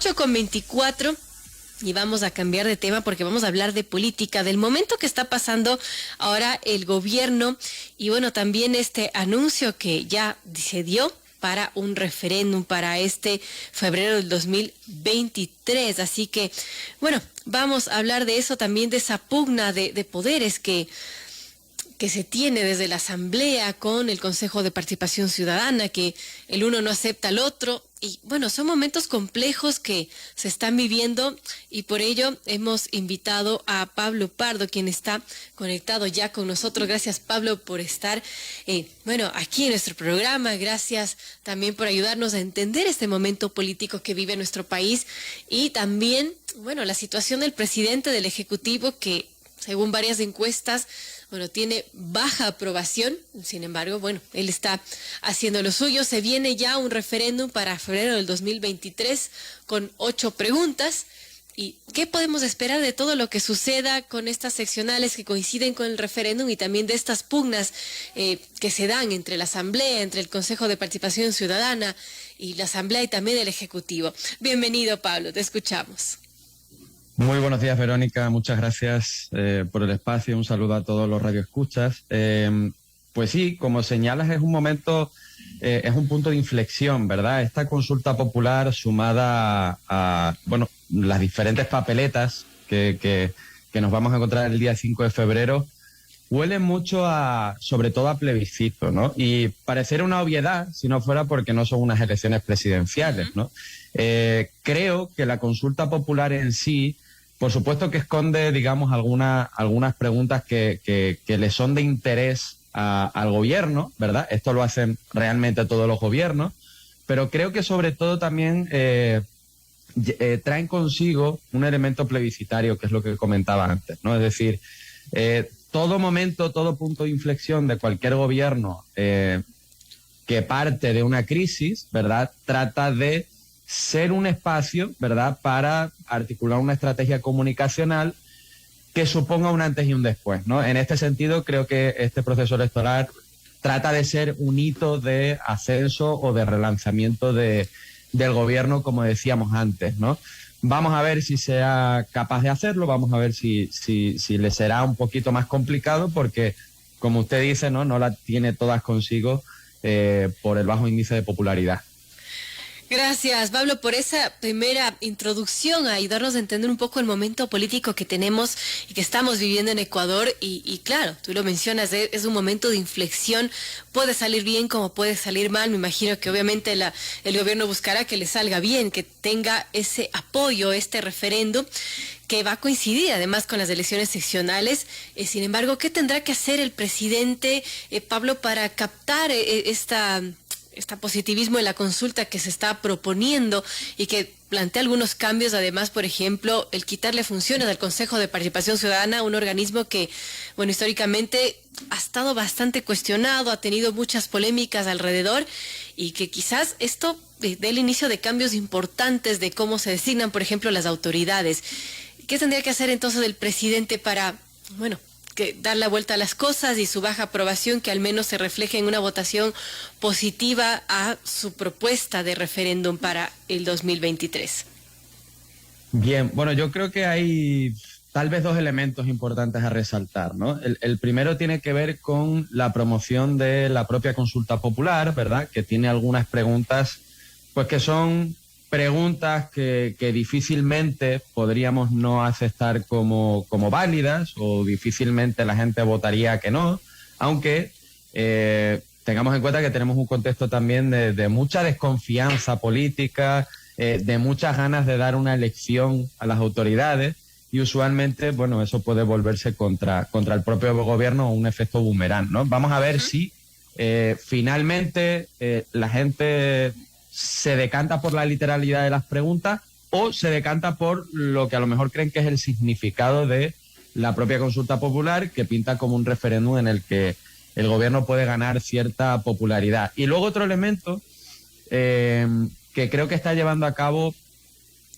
8:24. Y vamos a cambiar de tema porque vamos a hablar de política, del momento que está pasando ahora el gobierno y bueno, también este anuncio que ya se dio para un referéndum para este febrero del 2023. Así que, bueno, vamos a hablar de eso también, de esa pugna de poderes que se tiene desde la Asamblea con el Consejo de Participación Ciudadana, que el uno no acepta al otro. Y bueno, son momentos complejos que se están viviendo y por ello hemos invitado a Pablo Pardo, quien está conectado ya con nosotros. Gracias, Pablo, por estar aquí en nuestro programa. Gracias también por ayudarnos a entender este momento político que vive nuestro país y también, la situación del presidente del Ejecutivo que, según varias encuestas, tiene baja aprobación. Sin embargo, él está haciendo lo suyo. Se viene ya un referéndum para febrero del 2023 con 8 preguntas. ¿Y qué podemos esperar de todo lo que suceda con estas seccionales que coinciden con el referéndum y también de estas pugnas que se dan entre la Asamblea, entre el Consejo de Participación Ciudadana y la Asamblea y también el Ejecutivo? Bienvenido, Pablo, te escuchamos. Muy buenos días, Verónica. Muchas gracias por el espacio. Un saludo a todos los radioescuchas. Pues sí, como señalas, es un momento, es un punto de inflexión, ¿verdad? Esta consulta popular sumada a las diferentes papeletas que nos vamos a encontrar el día 5 de febrero, huele mucho sobre todo a plebiscito, ¿no? Y pareciera una obviedad si no fuera porque no son unas elecciones presidenciales, ¿no? Creo que la consulta popular en sí, por supuesto que esconde, digamos, algunas preguntas que le son de interés al gobierno, ¿verdad? Esto lo hacen realmente todos los gobiernos, pero creo que sobre todo también traen consigo un elemento plebiscitario, que es lo que comentaba antes, ¿no? Es decir, todo momento, todo punto de inflexión de cualquier gobierno que parte de una crisis, ¿verdad?, trata de ser un espacio, ¿verdad?, para articular una estrategia comunicacional que suponga un antes y un después, ¿no? En este sentido, creo que este proceso electoral trata de ser un hito de ascenso o de relanzamiento del gobierno, como decíamos antes, ¿no? Vamos a ver si sea capaz de hacerlo, vamos a ver si le será un poquito más complicado porque, como usted dice, no la tiene todas consigo por el bajo índice de popularidad. Gracias, Pablo, por esa primera introducción, a ayudarnos a entender un poco el momento político que tenemos y que estamos viviendo en Ecuador. Y claro, tú lo mencionas, es un momento de inflexión, puede salir bien como puede salir mal. Me imagino que obviamente el gobierno buscará que le salga bien, que tenga ese apoyo, este referéndum, que va a coincidir además con las elecciones seccionales. Sin embargo, ¿qué tendrá que hacer el presidente, Pablo, para captar este positivismo en la consulta que se está proponiendo y que plantea algunos cambios? Además, por ejemplo, el quitarle funciones al Consejo de Participación Ciudadana, un organismo que, históricamente ha estado bastante cuestionado, ha tenido muchas polémicas alrededor y que quizás esto dé el inicio de cambios importantes de cómo se designan, por ejemplo, las autoridades. ¿Qué tendría que hacer entonces el presidente para, que dar la vuelta a las cosas y su baja aprobación que al menos se refleje en una votación positiva a su propuesta de referéndum para el 2023? Bien, yo creo que hay tal vez dos elementos importantes a resaltar, ¿no? El primero tiene que ver con la promoción de la propia consulta popular, ¿verdad?, que tiene algunas preguntas, pues que son preguntas que difícilmente podríamos no aceptar como válidas, o difícilmente la gente votaría que no, aunque tengamos en cuenta que tenemos un contexto también de mucha desconfianza política, de muchas ganas de dar una lección a las autoridades, y usualmente, eso puede volverse contra el propio gobierno, o un efecto boomerang, ¿no? Vamos a ver si finalmente la gente se decanta por la literalidad de las preguntas o se decanta por lo que a lo mejor creen que es el significado de la propia consulta popular, que pinta como un referéndum en el que el gobierno puede ganar cierta popularidad. Y luego otro elemento que creo que está llevando a cabo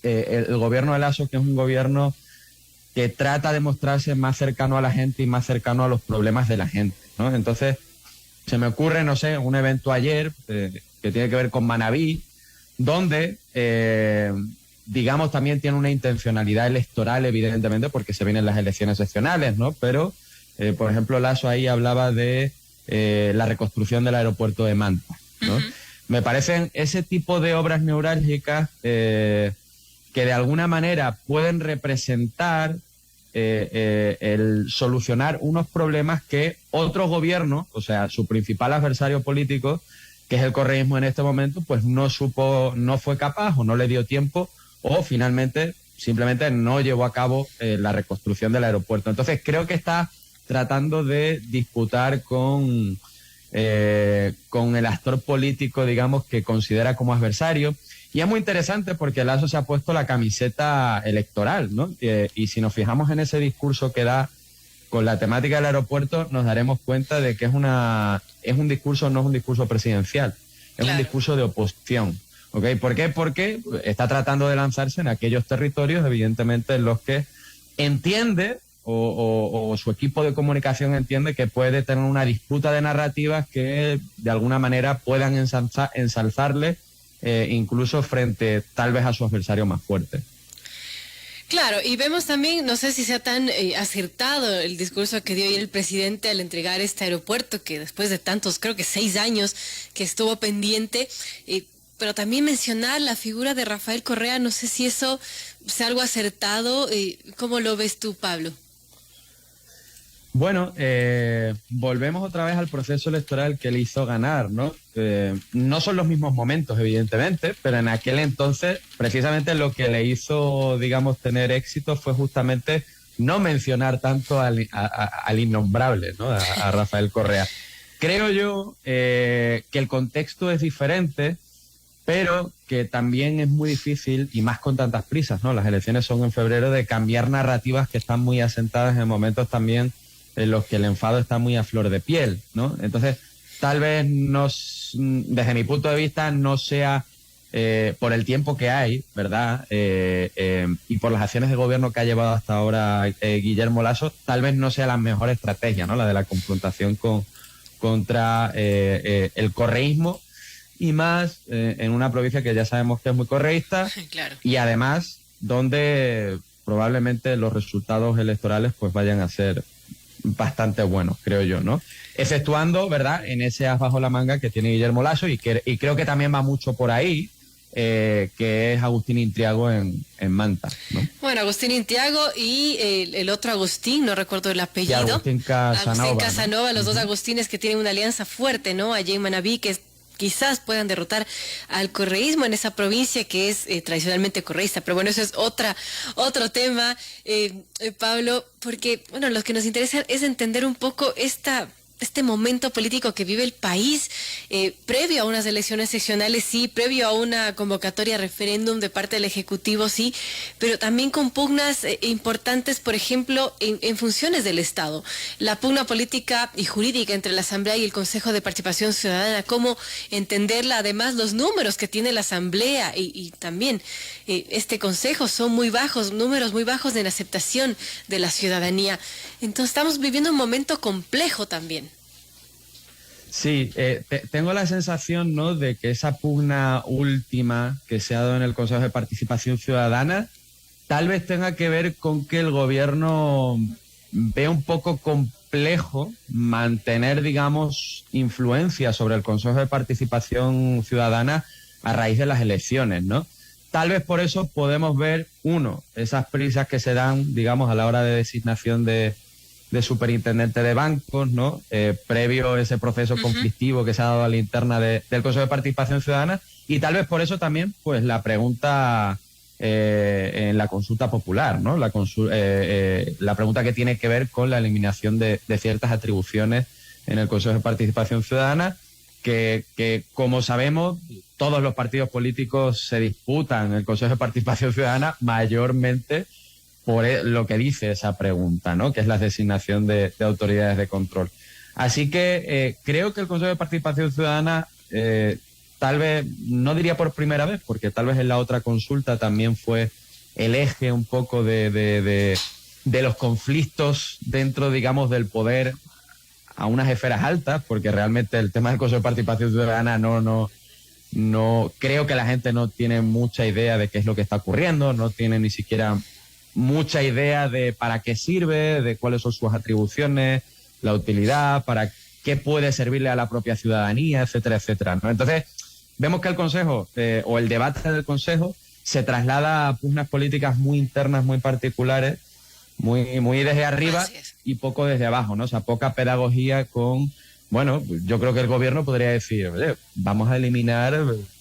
el gobierno de Lasso, que es un gobierno que trata de mostrarse más cercano a la gente y más cercano a los problemas de la gente, ¿no? Entonces, se me ocurre, un evento ayer que tiene que ver con Manabí, donde digamos, también tiene una intencionalidad electoral, evidentemente, porque se vienen las elecciones seccionales, ¿no? Pero, por ejemplo, Lasso ahí hablaba de la reconstrucción del aeropuerto de Manta, ¿no? Uh-huh. Me parecen ese tipo de obras neurálgicas que de alguna manera pueden representar el solucionar unos problemas que otros gobiernos, o sea, su principal adversario político, que es el correísmo en este momento, pues no fue capaz o no le dio tiempo o finalmente simplemente no llevó a cabo la reconstrucción del aeropuerto. Entonces creo que está tratando de disputar con el actor político, digamos, que considera como adversario. Y es muy interesante porque Lasso se ha puesto la camiseta electoral, ¿no? Y si nos fijamos en ese discurso que da con la temática del aeropuerto, nos daremos cuenta de que no es un discurso presidencial, es un discurso de oposición. ¿Okay? ¿Por qué? Porque está tratando de lanzarse en aquellos territorios, evidentemente, en los que entiende o su equipo de comunicación entiende que puede tener una disputa de narrativas que de alguna manera puedan ensalzarle incluso frente tal vez a su adversario más fuerte. Claro, y vemos también, no sé si sea tan acertado el discurso que dio hoy el presidente al entregar este aeropuerto, que después de tantos, creo que 6 años que estuvo pendiente, pero también mencionar la figura de Rafael Correa, no sé si eso sea algo acertado. ¿Cómo lo ves tú, Pablo? Bueno, volvemos otra vez al proceso electoral que le hizo ganar, ¿no? No son los mismos momentos, evidentemente, pero en aquel entonces, precisamente lo que le hizo, digamos, tener éxito fue justamente no mencionar tanto al innombrable, ¿no? A Rafael Correa. Creo yo que el contexto es diferente, pero que también es muy difícil, y más con tantas prisas, ¿no? Las elecciones son en febrero, de cambiar narrativas que están muy asentadas en momentos también en los que el enfado está muy a flor de piel, ¿no? Entonces, tal vez desde mi punto de vista no sea por el tiempo que hay, ¿verdad? Y por las acciones de gobierno que ha llevado hasta ahora Guillermo Lasso, tal vez no sea la mejor estrategia, ¿no? La de la confrontación contra el correísmo, y más en una provincia que ya sabemos que es muy correísta. Claro. Y además donde probablemente los resultados electorales pues vayan a ser bastante buenos, creo yo, ¿no? Exceptuando, ¿verdad?, en ese as bajo la manga que tiene Guillermo Lasso y creo que también va mucho por ahí, que es Agustín Intriago en Manta, ¿no? Bueno, Agustín Intriago y el otro Agustín, no recuerdo el apellido. Y Agustín Casanova, los dos Agustines que tienen una alianza fuerte, ¿no? Allí en Manabí, que quizás puedan derrotar al correísmo en esa provincia que es tradicionalmente correísta. Pero bueno, eso es otro tema, Pablo, porque bueno, lo que nos interesa es entender un poco este momento político que vive el país, previo a unas elecciones seccionales, sí, previo a una convocatoria a referéndum de parte del Ejecutivo, sí, pero también con pugnas importantes, por ejemplo, en funciones del Estado. La pugna política y jurídica entre la Asamblea y el Consejo de Participación Ciudadana, cómo entenderla, además los números que tiene la Asamblea y también este Consejo son muy bajos, números muy bajos de la aceptación de la ciudadanía. Entonces estamos viviendo un momento complejo también. Sí, tengo la sensación, ¿no?, de que esa pugna última que se ha dado en el Consejo de Participación Ciudadana tal vez tenga que ver con que el gobierno ve un poco complejo mantener, digamos, influencia sobre el Consejo de Participación Ciudadana a raíz de las elecciones, ¿no? Tal vez por eso podemos ver, esas prisas que se dan, digamos, a la hora de designación de superintendente de bancos, ¿no? Previo a ese proceso conflictivo que se ha dado a la interna del Consejo de Participación Ciudadana, y tal vez por eso también, pues, la pregunta en la consulta popular, ¿no? La pregunta que tiene que ver con la eliminación de ciertas atribuciones en el Consejo de Participación Ciudadana, que como sabemos, todos los partidos políticos se disputan el Consejo de Participación Ciudadana mayormente por lo que dice esa pregunta, ¿no?, que es la designación de autoridades de control. Así que creo que el Consejo de Participación Ciudadana, tal vez, no diría por primera vez, porque tal vez en la otra consulta también fue el eje un poco de los conflictos dentro, digamos, del poder a unas esferas altas, porque realmente el tema del Consejo de Participación Ciudadana no no creo que la gente no tiene mucha idea de qué es lo que está ocurriendo, no tiene ni siquiera mucha idea de para qué sirve, de cuáles son sus atribuciones, la utilidad, para qué puede servirle a la propia ciudadanía, etcétera, etcétera, ¿no? Entonces, vemos que el Consejo, o el debate del Consejo, se traslada a unas políticas muy internas, muy particulares, muy desde arriba y poco desde abajo, ¿no? O sea, poca pedagogía con... Bueno, yo creo que el gobierno podría decir, oye, vamos a eliminar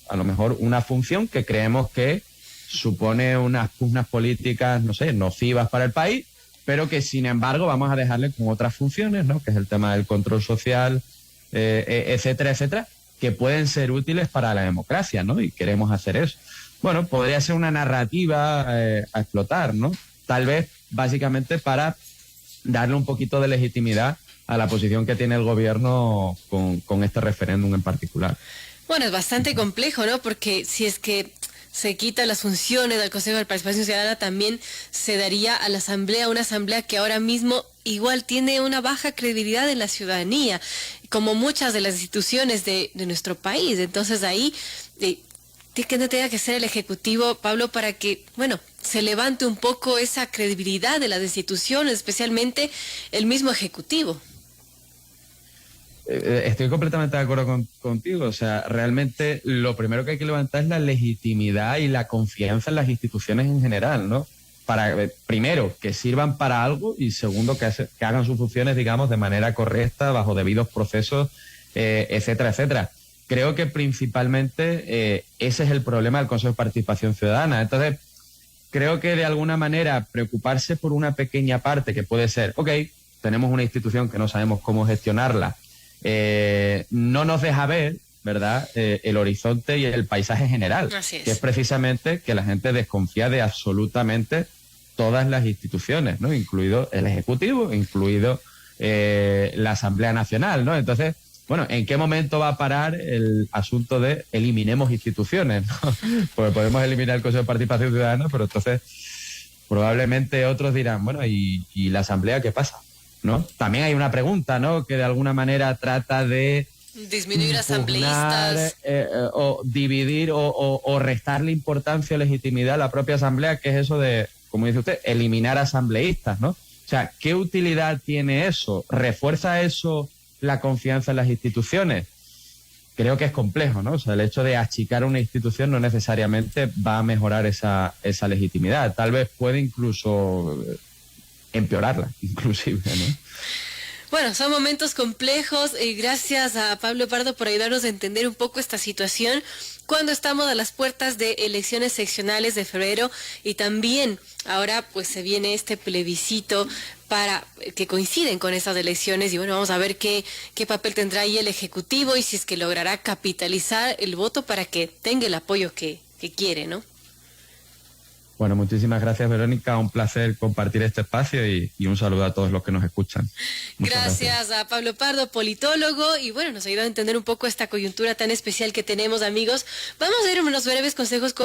a lo mejor una función que creemos que supone unas políticas, no sé, nocivas para el país, pero que sin embargo vamos a dejarle con otras funciones, ¿no? Que es el tema del control social, etcétera, etcétera, que pueden ser útiles para la democracia, ¿no? Y queremos hacer eso. Bueno, podría ser una narrativa a explotar, ¿no? Tal vez básicamente para darle un poquito de legitimidad a la posición que tiene el gobierno con este referéndum en particular. Bueno, es bastante complejo, ¿no? Porque si es que se quita las funciones del Consejo de Participación Ciudadana, también se daría a la Asamblea, una Asamblea que ahora mismo igual tiene una baja credibilidad en la ciudadanía, como muchas de las instituciones de nuestro país. Entonces ahí que tenga que ser el Ejecutivo, Pablo, para que, bueno, se levante un poco esa credibilidad de las instituciones, especialmente el mismo Ejecutivo. Estoy completamente de acuerdo contigo. O sea, realmente lo primero que hay que levantar es la legitimidad y la confianza en las instituciones en general, ¿no? Para, primero, que sirvan para algo y segundo, que hagan sus funciones, digamos, de manera correcta, bajo debidos procesos, etcétera, etcétera. Creo que principalmente ese es el problema del Consejo de Participación Ciudadana. Entonces, creo que de alguna manera preocuparse por una pequeña parte que puede ser, ok, tenemos una institución que no sabemos cómo gestionarla, no nos deja ver, ¿verdad?, el horizonte y el paisaje general, que es precisamente que la gente desconfía de absolutamente todas las instituciones, ¿no?, incluido el Ejecutivo, incluido la Asamblea Nacional, ¿no? Entonces, bueno, ¿en qué momento va a parar el asunto de eliminemos instituciones, ¿no? Porque podemos eliminar el Consejo de Participación Ciudadana, pero entonces probablemente otros dirán, bueno, ¿y la Asamblea qué pasa? ¿No? También hay una pregunta, ¿no?, que de alguna manera trata de disminuir asambleístas, o dividir o restarle importancia o legitimidad a la propia asamblea, que es eso de, como dice usted, eliminar asambleístas, ¿no? O sea, ¿qué utilidad tiene eso? ¿Refuerza eso la confianza en las instituciones? Creo que es complejo, ¿no? O sea, el hecho de achicar una institución no necesariamente va a mejorar esa legitimidad. Tal vez puede incluso empeorarla, inclusive, ¿no? Bueno, son momentos complejos y gracias a Pablo Pardo por ayudarnos a entender un poco esta situación cuando estamos a las puertas de elecciones seccionales de febrero y también ahora pues se viene este plebiscito para que coinciden con esas elecciones y bueno, vamos a ver qué papel tendrá ahí el Ejecutivo y si es que logrará capitalizar el voto para que tenga el apoyo que quiere, ¿no? Bueno, muchísimas gracias, Verónica. Un placer compartir este espacio y un saludo a todos los que nos escuchan. Gracias a Pablo Pardo, politólogo, y bueno, nos ayudó a entender un poco esta coyuntura tan especial que tenemos, amigos. Vamos a ir a unos breves consejos